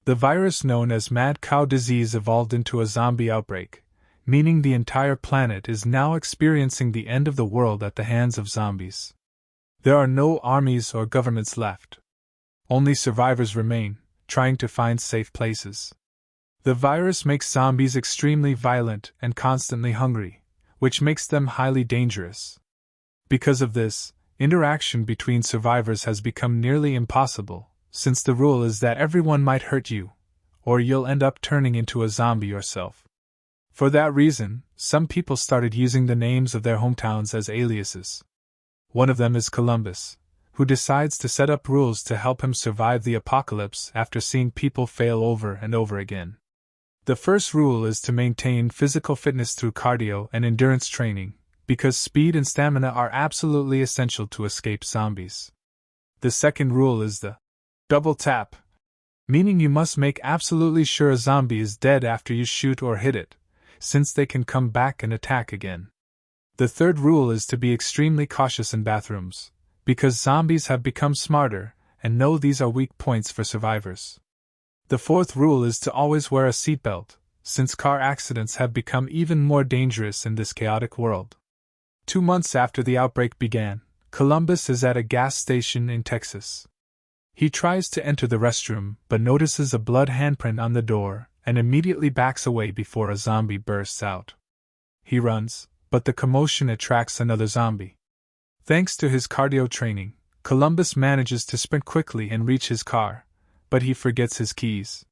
The virus known as mad cow disease evolved into a zombie outbreak, meaning the entire planet is now experiencing the end of the world at the hands of zombies. There are no armies or governments left. Only survivors remain, trying to find safe places. The virus makes zombies extremely violent and constantly hungry, which makes them highly dangerous. Because of this, interaction between survivors has become nearly impossible, since the rule is that everyone might hurt you, or you'll end up turning into a zombie yourself. For that reason, some people started using the names of their hometowns as aliases. One of them is Columbus, who decides to set up rules to help him survive the apocalypse after seeing people fail over and over again. The first rule is to maintain physical fitness through cardio and endurance training, because speed and stamina are absolutely essential to escape zombies. The second rule is the double tap, meaning you must make absolutely sure a zombie is dead after you shoot or hit it, since they can come back and attack again. The third rule is to be extremely cautious in bathrooms, because zombies have become smarter and know these are weak points for survivors. The fourth rule is to always wear a seatbelt, since car accidents have become even more dangerous in this chaotic world. 2 months after the outbreak began, Columbus is at a gas station in Texas. He tries to enter the restroom but notices a blood handprint on the door and immediately backs away before a zombie bursts out. He runs, but the commotion attracts another zombie. Thanks to his cardio training, Columbus manages to sprint quickly and reach his car, but he forgets his keys.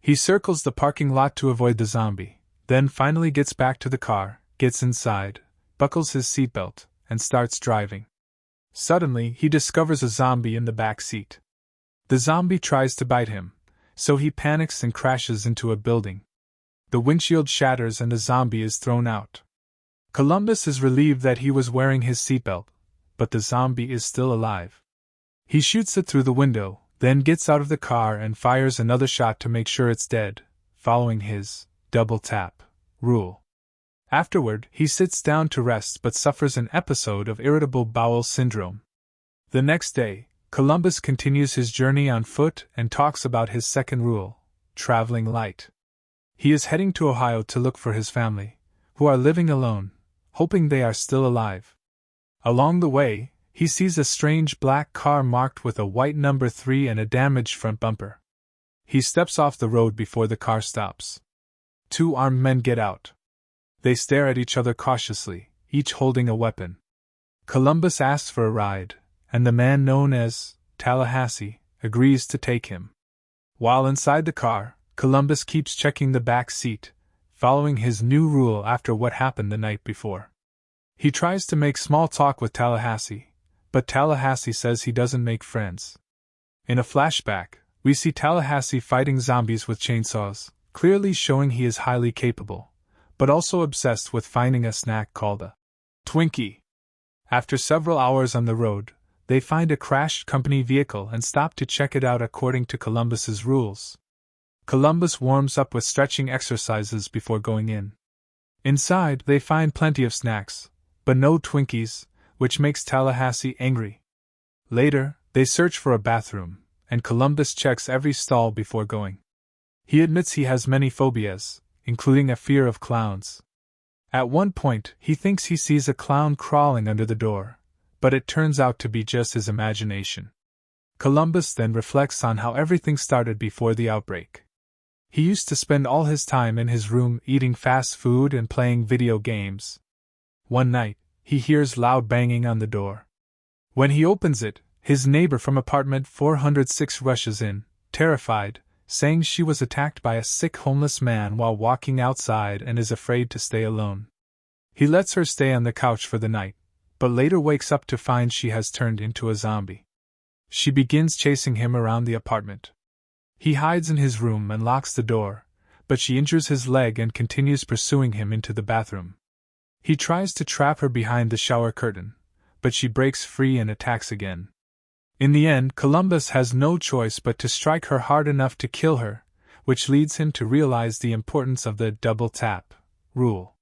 He circles the parking lot to avoid the zombie, then finally gets back to the car, gets inside, buckles his seatbelt, and starts driving. Suddenly, he discovers a zombie in the back seat. The zombie tries to bite him, so he panics and crashes into a building. The windshield shatters and the zombie is thrown out. Columbus is relieved that he was wearing his seatbelt, but the zombie is still alive. He shoots it through the window, then gets out of the car and fires another shot to make sure it's dead, following his double tap rule. Afterward, he sits down to rest but suffers an episode of irritable bowel syndrome. The next day, Columbus continues his journey on foot and talks about his second rule, traveling light. He is heading to Ohio to look for his family, who are living alone, hoping they are still alive. Along the way, he sees a strange black car marked with a white number 3 and a damaged front bumper. He steps off the road before the car stops. 2 armed men get out. They stare at each other cautiously, each holding a weapon. Columbus asks for a ride, and the man known as Tallahassee agrees to take him. While inside the car, Columbus keeps checking the back seat, following his new rule after what happened the night before. He tries to make small talk with Tallahassee, but Tallahassee says he doesn't make friends. In a flashback, we see Tallahassee fighting zombies with chainsaws, clearly showing he is highly capable, but also obsessed with finding a snack called a Twinkie. After several hours on the road, they find a crashed company vehicle and stop to check it out according to Columbus's rules. Columbus warms up with stretching exercises before going in. Inside, they find plenty of snacks, but no Twinkies, which makes Tallahassee angry. Later, they search for a bathroom, and Columbus checks every stall before going. He admits he has many phobias, including a fear of clowns. At one point, he thinks he sees a clown crawling under the door, but it turns out to be just his imagination. Columbus then reflects on how everything started before the outbreak. He used to spend all his time in his room eating fast food and playing video games. One night, he hears loud banging on the door. When he opens it, his neighbor from apartment 406 rushes in, terrified, saying she was attacked by a sick homeless man while walking outside and is afraid to stay alone. He lets her stay on the couch for the night, but later wakes up to find she has turned into a zombie. She begins chasing him around the apartment. He hides in his room and locks the door, but she injures his leg and continues pursuing him into the bathroom. He tries to trap her behind the shower curtain, but she breaks free and attacks again. In the end, Columbus has no choice but to strike her hard enough to kill her, which leads him to realize the importance of the double tap rule.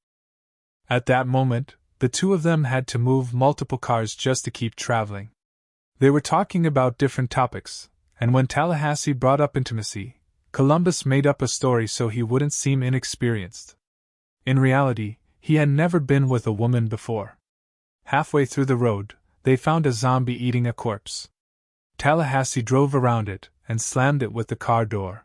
At that moment, the two of them had to move multiple cars just to keep traveling. They were talking about different topics, and when Tallahassee brought up intimacy, Columbus made up a story so he wouldn't seem inexperienced. In reality, he had never been with a woman before. Halfway through the road, they found a zombie eating a corpse. Tallahassee drove around it and slammed it with the car door.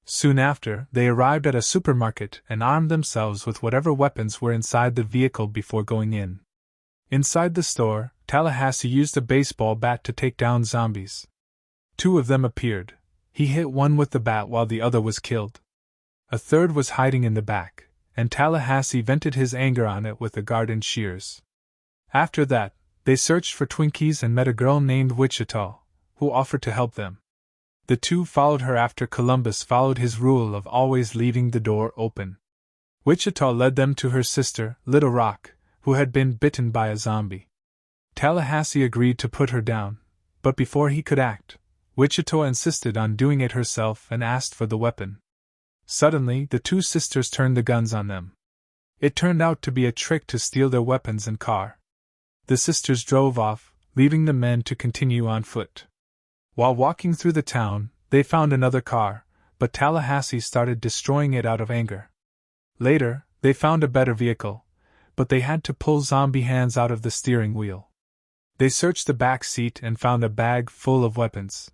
Soon after, they arrived at a supermarket and armed themselves with whatever weapons were inside the vehicle before going in. Inside the store, Tallahassee used a baseball bat to take down zombies. 2 of them appeared. He hit one with the bat while the other was killed. A third was hiding in the back, and Tallahassee vented his anger on it with the garden shears. After that, they searched for Twinkies and met a girl named Wichita, who offered to help them. The 2 followed her after Columbus followed his rule of always leaving the door open. Wichita led them to her sister, Little Rock, who had been bitten by a zombie. Tallahassee agreed to put her down, but before he could act, Wichita insisted on doing it herself and asked for the weapon. Suddenly, the 2 sisters turned the guns on them. It turned out to be a trick to steal their weapons and car. The sisters drove off, leaving the men to continue on foot. While walking through the town, they found another car, but Tallahassee started destroying it out of anger. Later, they found a better vehicle, but they had to pull zombie hands out of the steering wheel. They searched the back seat and found a bag full of weapons.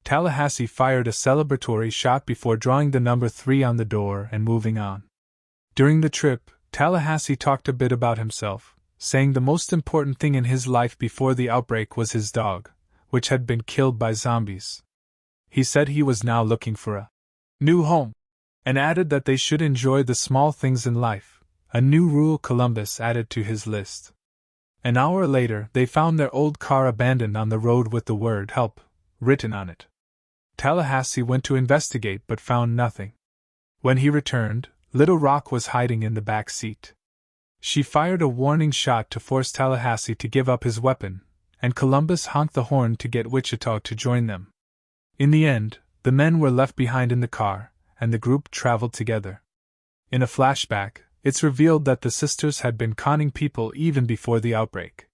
Tallahassee fired a celebratory shot before drawing the number 3 on the door and moving on. During the trip, Tallahassee talked a bit about himself, saying the most important thing in his life before the outbreak was his dog, which had been killed by zombies. He said he was now looking for a new home, and added that they should enjoy the small things in life, a new rule Columbus added to his list. An hour later, they found their old car abandoned on the road with the word "help" written on it. Tallahassee went to investigate but found nothing. When he returned, Little Rock was hiding in the back seat. She fired a warning shot to force Tallahassee to give up his weapon, and Columbus honked the horn to get Wichita to join them. In the end, the men were left behind in the car, and the group traveled together. In a flashback, it's revealed that the sisters had been conning people even before the outbreak.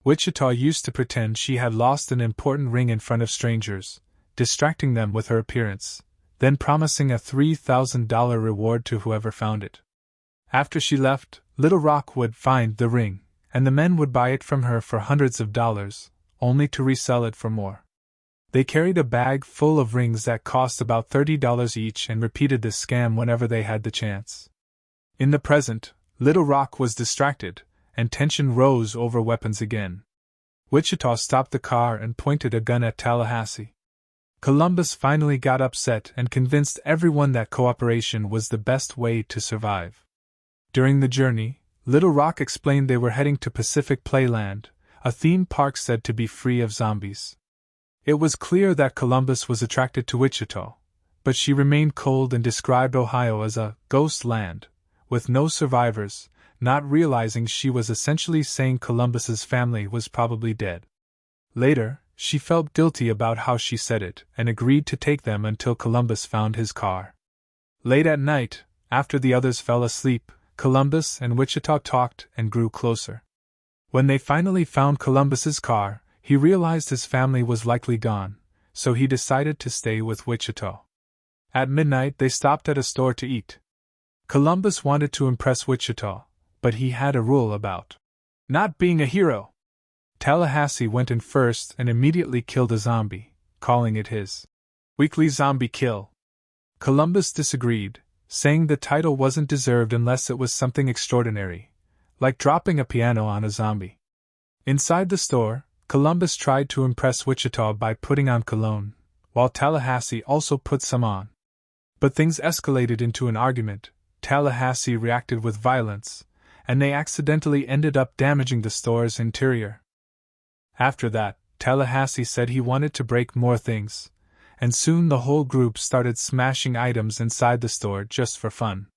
Wichita used to pretend she had lost an important ring in front of strangers, distracting them with her appearance, then promising a $3,000 reward to whoever found it. After she left, Little Rock would find the ring, and the men would buy it from her for hundreds of dollars, only to resell it for more. They carried a bag full of rings that cost about $30 each and repeated this scam whenever they had the chance. In the present, Little Rock was distracted, and tension rose over weapons again. Wichita stopped the car and pointed a gun at Tallahassee. Columbus finally got upset and convinced everyone that cooperation was the best way to survive. During the journey, Little Rock explained they were heading to Pacific Playland, a theme park said to be free of zombies. It was clear that Columbus was attracted to Wichita, but she remained cold and described Ohio as a ghost land, with no survivors, not realizing she was essentially saying Columbus's family was probably dead. Later, she felt guilty about how she said it and agreed to take them until Columbus found his car. Late at night, after the others fell asleep, Columbus and Wichita talked and grew closer. When they finally found Columbus's car, he realized his family was likely gone, so he decided to stay with Wichita. At midnight, they stopped at a store to eat. Columbus wanted to impress Wichita, but he had a rule about not being a hero. Tallahassee went in first and immediately killed a zombie, calling it his weekly zombie kill. Columbus disagreed, saying the title wasn't deserved unless it was something extraordinary, like dropping a piano on a zombie. Inside the store, Columbus tried to impress Wichita by putting on cologne, while Tallahassee also put some on. But things escalated into an argument. Tallahassee reacted with violence, and they accidentally ended up damaging the store's interior. After that, Tallahassee said he wanted to break more things, and soon the whole group started smashing items inside the store just for fun.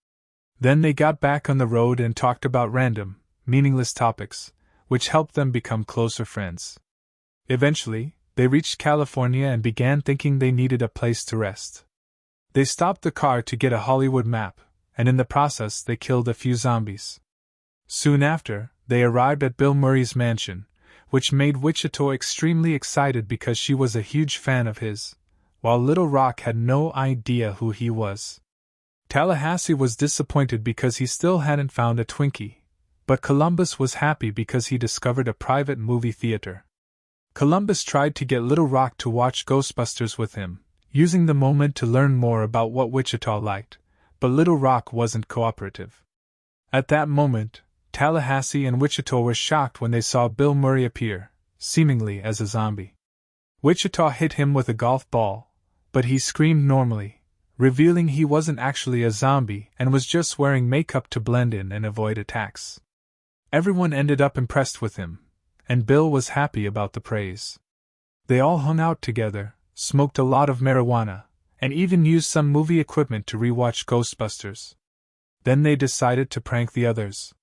Then they got back on the road and talked about random, meaningless topics, which helped them become closer friends. Eventually, they reached California and began thinking they needed a place to rest. They stopped the car to get a Hollywood map, and in the process they killed a few zombies. Soon after, they arrived at Bill Murray's mansion, which made Wichita extremely excited because she was a huge fan of his, while Little Rock had no idea who he was. Tallahassee was disappointed because he still hadn't found a Twinkie, but Columbus was happy because he discovered a private movie theater. Columbus tried to get Little Rock to watch Ghostbusters with him, using the moment to learn more about what Wichita liked, but Little Rock wasn't cooperative. At that moment, Tallahassee and Wichita were shocked when they saw Bill Murray appear, seemingly as a zombie. Wichita hit him with a golf ball, but he screamed normally, revealing he wasn't actually a zombie and was just wearing makeup to blend in and avoid attacks. Everyone ended up impressed with him, and Bill was happy about the praise. They all hung out together, smoked a lot of marijuana, and even used some movie equipment to rewatch Ghostbusters. Then they decided to prank the others.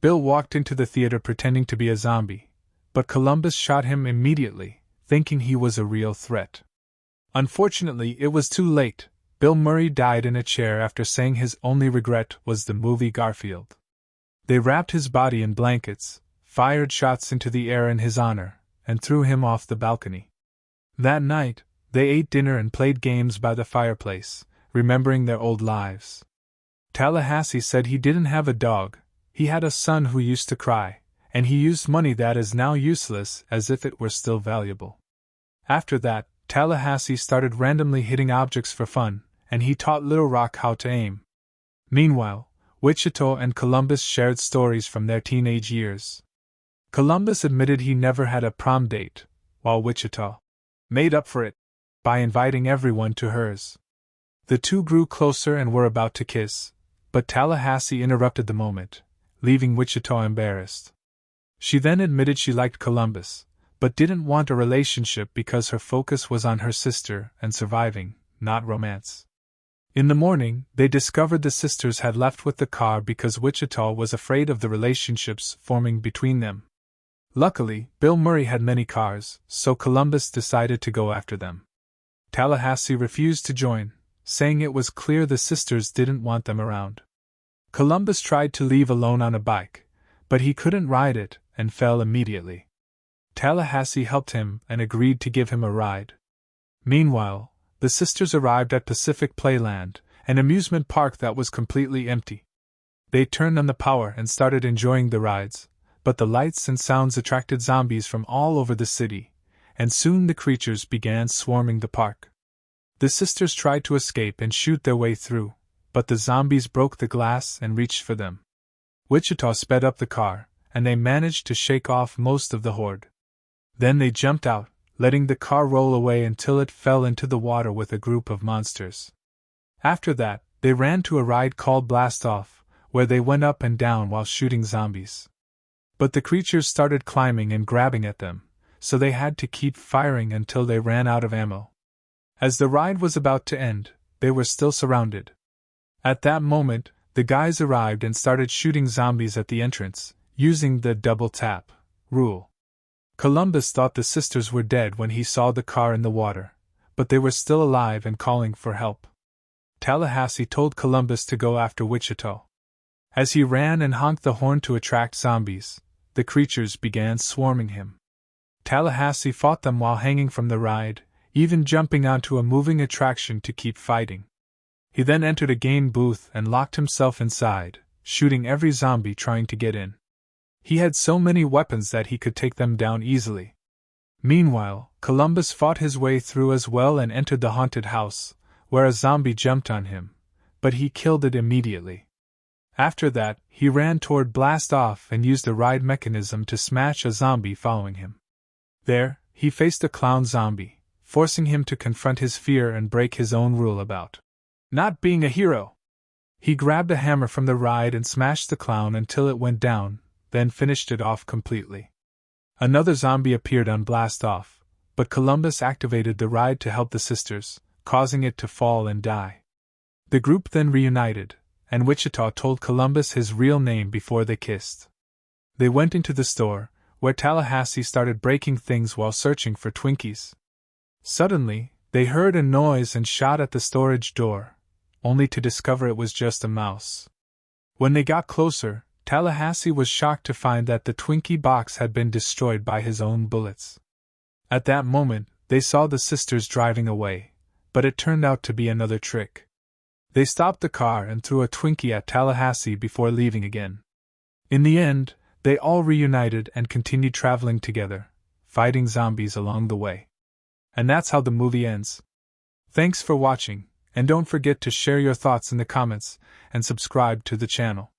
Bill walked into the theater pretending to be a zombie, but Columbus shot him immediately, thinking he was a real threat. Unfortunately, it was too late. Bill Murray died in a chair after saying his only regret was the movie Garfield. They wrapped his body in blankets, fired shots into the air in his honor, and threw him off the balcony. That night, they ate dinner and played games by the fireplace, remembering their old lives. Tallahassee said he didn't have a dog, he had a son who used to cry, and he used money that is now useless as if it were still valuable. After that, Tallahassee started randomly hitting objects for fun, and he taught Little Rock how to aim. Meanwhile, Wichita and Columbus shared stories from their teenage years. Columbus admitted he never had a prom date, while Wichita made up for it by inviting everyone to hers. The two grew closer and were about to kiss, but Tallahassee interrupted the moment, leaving Wichita embarrassed. She then admitted she liked Columbus, but didn't want a relationship because her focus was on her sister and surviving, not romance. In the morning, they discovered the sisters had left with the car because Wichita was afraid of the relationships forming between them. Luckily, Bill Murray had many cars, so Columbus decided to go after them. Tallahassee refused to join, saying it was clear the sisters didn't want them around. Columbus tried to leave alone on a bike, but he couldn't ride it and fell immediately. Tallahassee helped him and agreed to give him a ride. Meanwhile, the sisters arrived at Pacific Playland, an amusement park that was completely empty. They turned on the power and started enjoying the rides, but the lights and sounds attracted zombies from all over the city, and soon the creatures began swarming the park. The sisters tried to escape and shoot their way through, but the zombies broke the glass and reached for them. Wichita sped up the car, and they managed to shake off most of the horde. Then they jumped out, letting the car roll away until it fell into the water with a group of monsters. After that, they ran to a ride called Blast Off, where they went up and down while shooting zombies. But the creatures started climbing and grabbing at them, so they had to keep firing until they ran out of ammo. As the ride was about to end, they were still surrounded. At that moment, the guys arrived and started shooting zombies at the entrance, using the double tap rule. Columbus thought the sisters were dead when he saw the car in the water, but they were still alive and calling for help. Tallahassee told Columbus to go after Wichita. As he ran and honked the horn to attract zombies, the creatures began swarming him. Tallahassee fought them while hanging from the ride, even jumping onto a moving attraction to keep fighting. He then entered a game booth and locked himself inside, shooting every zombie trying to get in. He had so many weapons that he could take them down easily. Meanwhile, Columbus fought his way through as well and entered the haunted house, where a zombie jumped on him, but he killed it immediately. After that, he ran toward Blast Off and used the ride mechanism to smash a zombie following him. There, he faced a clown zombie, forcing him to confront his fear and break his own rule about not being a hero. He grabbed a hammer from the ride and smashed the clown until it went down, then finished it off completely. Another zombie appeared on Blast Off, but Columbus activated the ride to help the sisters, causing it to fall and die. The group then reunited, and Wichita told Columbus his real name before they kissed. They went into the store, where Tallahassee started breaking things while searching for Twinkies. Suddenly, they heard a noise and shot at the storage door, only to discover it was just a mouse. When they got closer, Tallahassee was shocked to find that the Twinkie box had been destroyed by his own bullets. At that moment, they saw the sisters driving away, but it turned out to be another trick. They stopped the car and threw a Twinkie at Tallahassee before leaving again. In the end, they all reunited and continued traveling together, fighting zombies along the way. And that's how the movie ends. Thanks for watching, and don't forget to share your thoughts in the comments and subscribe to the channel.